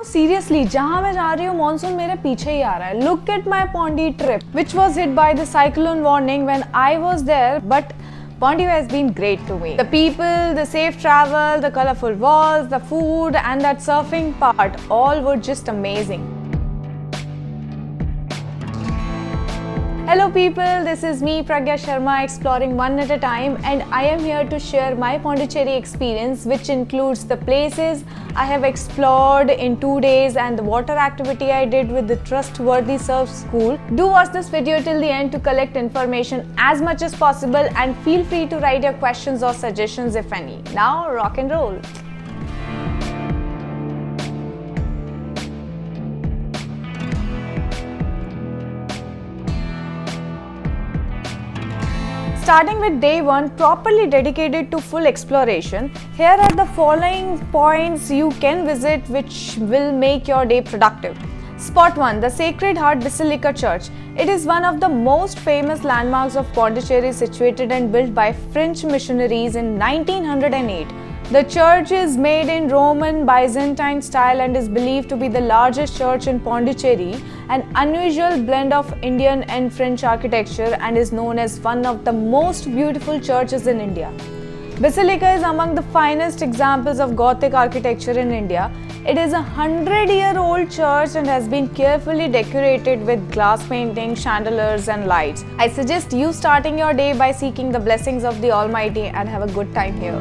Seriously, जहाँ मैं जा रही हूँ मॉनसून मेरे पीछे ही आ रहा है. Look at my Pondi trip, which was hit by the cyclone warning when I was there, but Pondi has been great to me. The people, the safe travel, the colorful walls, the food, and that surfing part, all were just amazing. Hello people, this is me Pragya Sharma exploring one at a time, and I am here to share my Pondicherry experience, which includes the places I have explored in 2 days and the water activity I did with the trustworthy surf school. Do watch this video till the end to collect information as much as possible, and feel free to write your questions or suggestions if any. Now rock and roll! Starting with day 1, properly dedicated to full exploration, here are the following points you can visit which will make your day productive. Spot 1. The Sacred Heart Basilica Church. It is one of the most famous landmarks of Pondicherry, situated and built by French missionaries in 1908. The church is made in Roman Byzantine style and is believed to be the largest church in Pondicherry, an unusual blend of Indian and French architecture, and is known as one of the most beautiful churches in India. Basilica is among the finest examples of Gothic architecture in India. It is a 100-year-old church and has been carefully decorated with glass paintings, chandeliers and lights. I suggest you starting your day by seeking the blessings of the Almighty and have a good time here.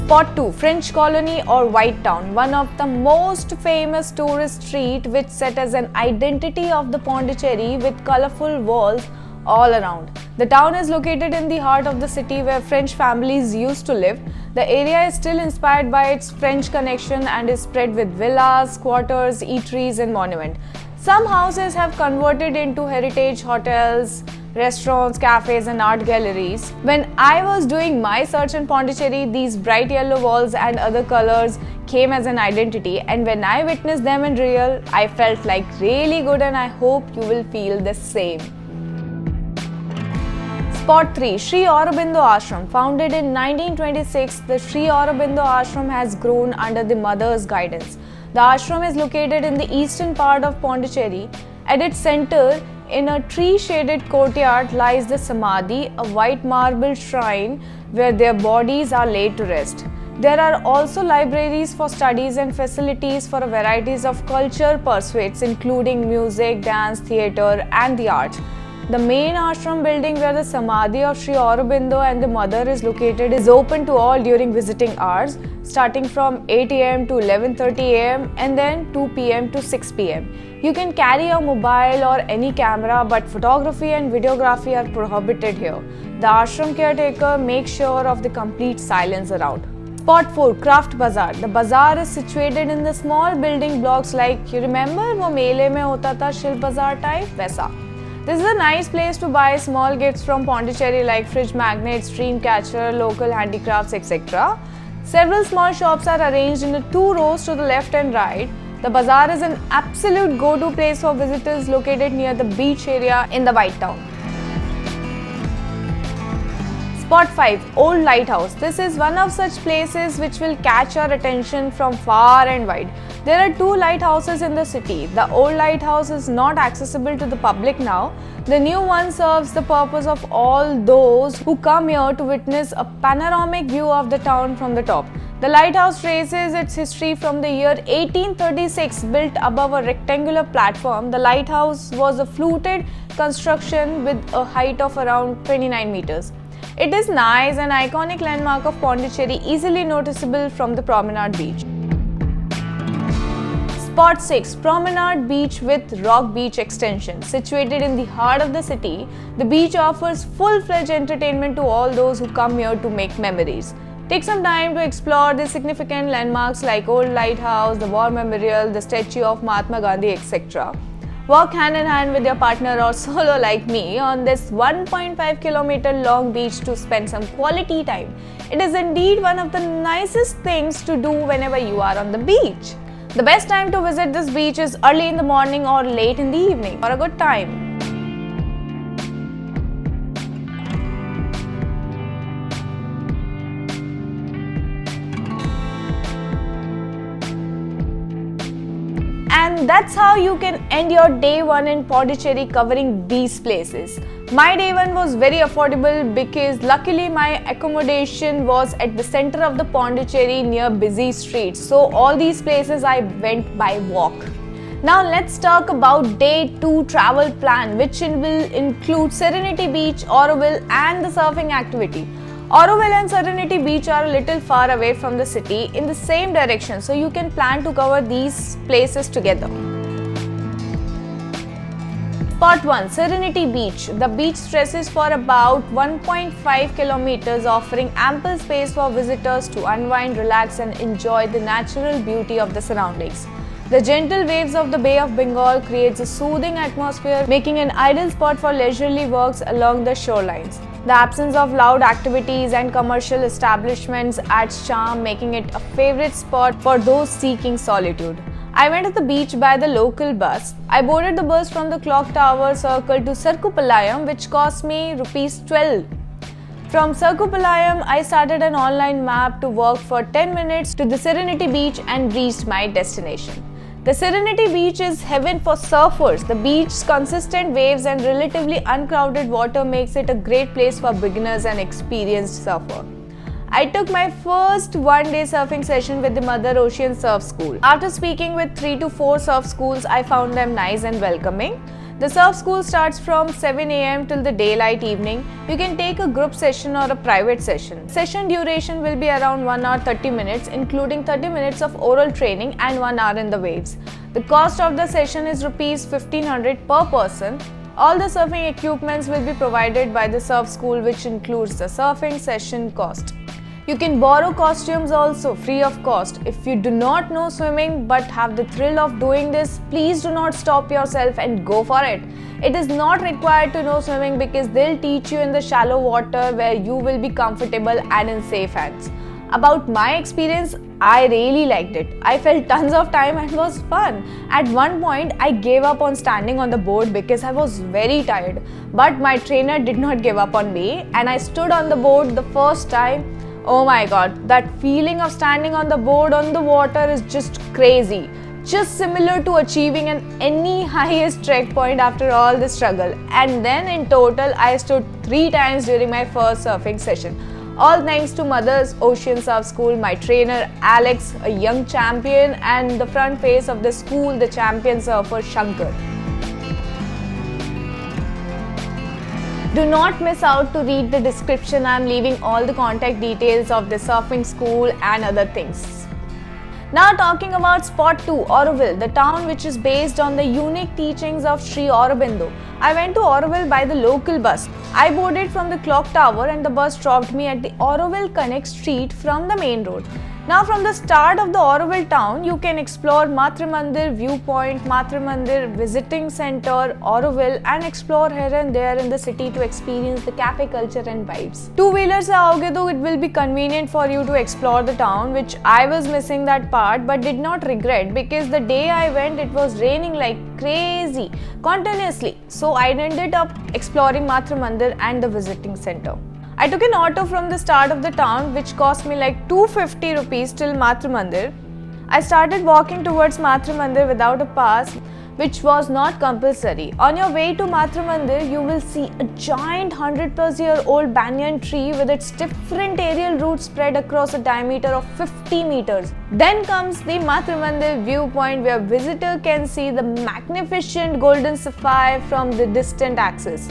Spot 2. French Colony or White Town, one of the most famous tourist street which set as an identity of the Pondicherry with colorful walls all around. The town is located in the heart of the city where French families used to live. The area is still inspired by its French connection and is spread with villas, quarters, eateries and monuments. Some houses have converted into heritage hotels, restaurants, cafes and art galleries. When I was doing my search in Pondicherry, these bright yellow walls and other colors came as an identity, and when I witnessed them in real, I felt like really good, and I hope you will feel the same. Spot 3. Sri Aurobindo Ashram. Founded in 1926, the Sri Aurobindo Ashram has grown under the mother's guidance. The ashram is located in the eastern part of Pondicherry. At its center, in a tree-shaded courtyard, lies the Samadhi, a white marble shrine where their bodies are laid to rest. There are also libraries for studies and facilities for varieties of culture pursuits, including music, dance, theatre and the arts. The main ashram building where the Samadhi of Sri Aurobindo and the mother is located is open to all during visiting hours, starting from 8 am to 11:30 am and then 2 pm to 6 pm. You can carry a mobile or any camera, but photography and videography are prohibited here. The ashram caretaker makes sure of the complete silence around. Spot 4. Craft Bazar. The bazaar is situated in the small building blocks like, you remember वो मेले में होता था शिल्प बाजार type, वैसा. This is a nice place to buy small gifts from Pondicherry like fridge magnets, stream catcher, local handicrafts, etc. Several small shops are arranged in 2 rows to the left and right. The bazaar is an absolute go-to place for visitors located near the beach area in the White Town. Spot 5. Old Lighthouse. This is one of such places which will catch your attention from far and wide. There are 2 lighthouses in the city. The old lighthouse is not accessible to the public now. The new one serves the purpose of all those who come here to witness a panoramic view of the town from the top. The lighthouse traces its history from the year 1836. Built above a rectangular platform, the lighthouse was a fluted construction with a height of around 29 meters. It is nice and iconic landmark of Pondicherry, easily noticeable from the Promenade Beach. Spot 6. Promenade Beach with Rock Beach Extension. Situated in the heart of the city, the beach offers full-fledged entertainment to all those who come here to make memories. Take some time to explore the significant landmarks like Old Lighthouse, the War Memorial, the statue of Mahatma Gandhi, etc. Walk hand in hand with your partner or solo like me on this 1.5 kilometer long beach to spend some quality time. It is indeed one of the nicest things to do whenever you are on the beach. The best time to visit this beach is early in the morning or late in the evening for a good time. And that's how you can end your day one in Pondicherry covering these places. My day one was very affordable because luckily my accommodation was at the center of the Pondicherry near busy streets. So all these places I went by walk. Now let's talk about day 2 travel plan, which will include Serenity Beach, Auroville and the surfing activity. Auroville and Serenity Beach are a little far away from the city in the same direction, so you can plan to cover these places together. Spot 1. Serenity Beach. The beach stretches for about 1.5 kilometers, offering ample space for visitors to unwind, relax and enjoy the natural beauty of the surroundings. The gentle waves of the Bay of Bengal creates a soothing atmosphere, making an ideal spot for leisurely walks along the shorelines. The absence of loud activities and commercial establishments adds charm, making it a favorite spot for those seeking solitude. I went to the beach by the local bus. I boarded the bus from the clock tower circle to Sarkupalayam, which cost me ₹12. From Sarkupalayam, I started an online map to walk for 10 minutes to the Serenity Beach and reached my destination. The Serenity Beach is heaven for surfers. The beach's consistent waves and relatively uncrowded water makes it a great place for beginners and experienced surfers. I took my first one-day surfing session with the Mother Ocean Surf School. After speaking with 3 to 4 surf schools, I found them nice and welcoming. The surf school starts from 7 a.m. till the daylight evening. You can take a group session or a private session. Session duration will be around 1 hour 30 minutes, including 30 minutes of oral training and 1 hour in the waves. The cost of the session is ₹1,500 per person. All the surfing equipments will be provided by the surf school, which includes the surfing session cost. You can borrow costumes also free of cost. If you do not know swimming but have the thrill of doing this, please do not stop yourself and go for it. It is not required to know swimming because they'll teach you in the shallow water where you will be comfortable and in safe hands. About my experience, I really liked it. I felt tons of time and it was fun. At one point, I gave up on standing on the board because I was very tired. But my trainer did not give up on me and I stood on the board the first time. Oh my god, that feeling of standing on the board on the water is just crazy. Just similar to achieving any highest trek point after all the struggle. And then in total, I stood 3 times during my first surfing session. All thanks to Mother's Ocean Surf School, my trainer Alex, a young champion, and the front face of the school, the champion surfer Shankar. Do not miss out to read the description. I am leaving all the contact details of the surfing school and other things. Now talking about spot 2, Auroville, the town which is based on the unique teachings of Sri Aurobindo. I went to Auroville by the local bus. I boarded from the clock tower and the bus dropped me at the Auroville Connect Street from the main road. Now from the start of the Auroville town, you can explore Matra Mandir Viewpoint, Matra Mandir Visiting Center, Auroville and explore here and there in the city to experience the cafe culture and vibes. Two-wheelers आओगे तो it will be convenient for you to explore the town, which I was missing that part but did not regret because the day I went it was raining like crazy continuously. So I ended up exploring Matra Mandir and the visiting center. I took an auto from the start of the town which cost me like ₹250 till Matra Mandir. I started walking towards Matra Mandir without a pass, which was not compulsory. On your way to Matra Mandir, you will see a giant 100-plus-year-old banyan tree with its different aerial roots spread across a diameter of 50 meters. Then comes the Matra Mandir viewpoint where visitor can see the magnificent golden sapphire from the distant axis.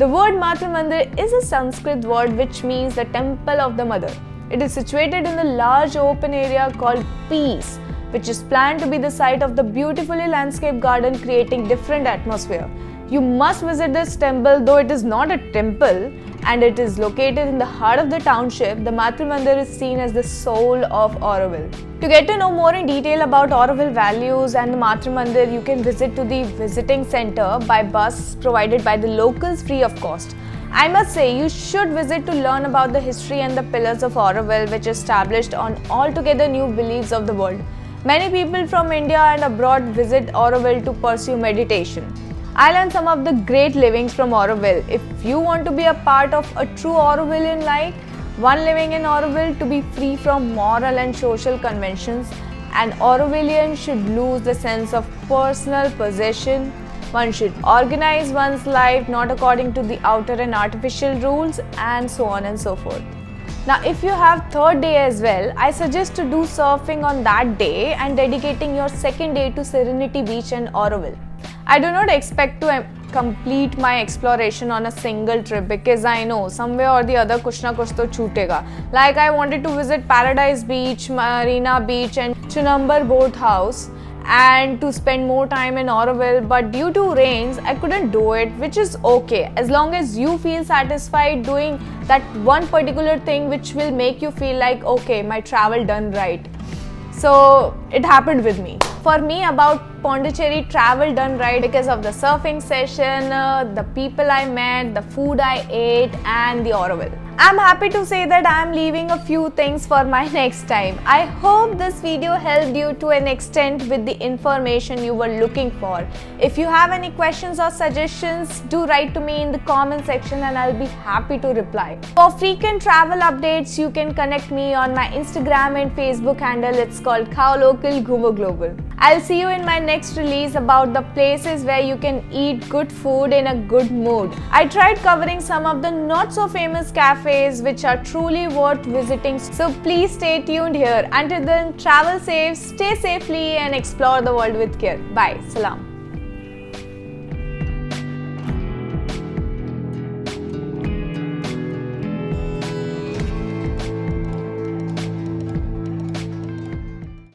The word Matra Mandir is a Sanskrit word which means the temple of the mother. It is situated in the large open area called Peace, which is planned to be the site of the beautifully landscaped garden creating different atmosphere. You must visit this temple, though it is not a temple and it is located in the heart of the township. The Matra Mandir is seen as the soul of Auroville. To get to know more in detail about Auroville values and the Matra Mandir, you can visit to the visiting center by bus provided by the locals free of cost. I must say you should visit to learn about the history and the pillars of Auroville, which established on altogether new beliefs of the world. Many people from India and abroad visit Auroville to pursue meditation. I learned some of the great livings from Auroville. If you want to be a part of a true Aurovillian life, one living in Auroville to be free from moral and social conventions An Aurovillian should lose the sense of personal possession. One should organize one's life not according to the outer and artificial rules, and so on and so forth. Now, if you have third day as well, I suggest to do surfing on that day and dedicating your second day to Serenity Beach and Auroville. I do not expect to complete my exploration on a single trip because I know somewhere or the other kuch na kuch to chutega. Like I wanted to visit Paradise Beach, Marina Beach and Chunambar Boat House and to spend more time in Auroville, but due to rains I couldn't do it, which is okay as long as you feel satisfied doing that one particular thing which will make you feel like okay, my travel done right. So it happened with me. For me, about Pondicherry travel done right because of the surfing session, the people I met, the food I ate and the Auroville. I'm happy to say that I'm leaving a few things for my next time. I hope this video helped you to an extent with the information you were looking for. If you have any questions or suggestions, do write to me in the comment section and I'll be happy to reply. For frequent travel updates, you can connect me on my Instagram and Facebook handle. It's called Khao Local Ghumo Global. I'll see you in my next release about the places where you can eat good food in a good mood. I tried covering some of the not so famous cafes which are truly worth visiting, so please stay tuned here. Until then, travel safe, stay safely and explore the world with care. Bye. Salam.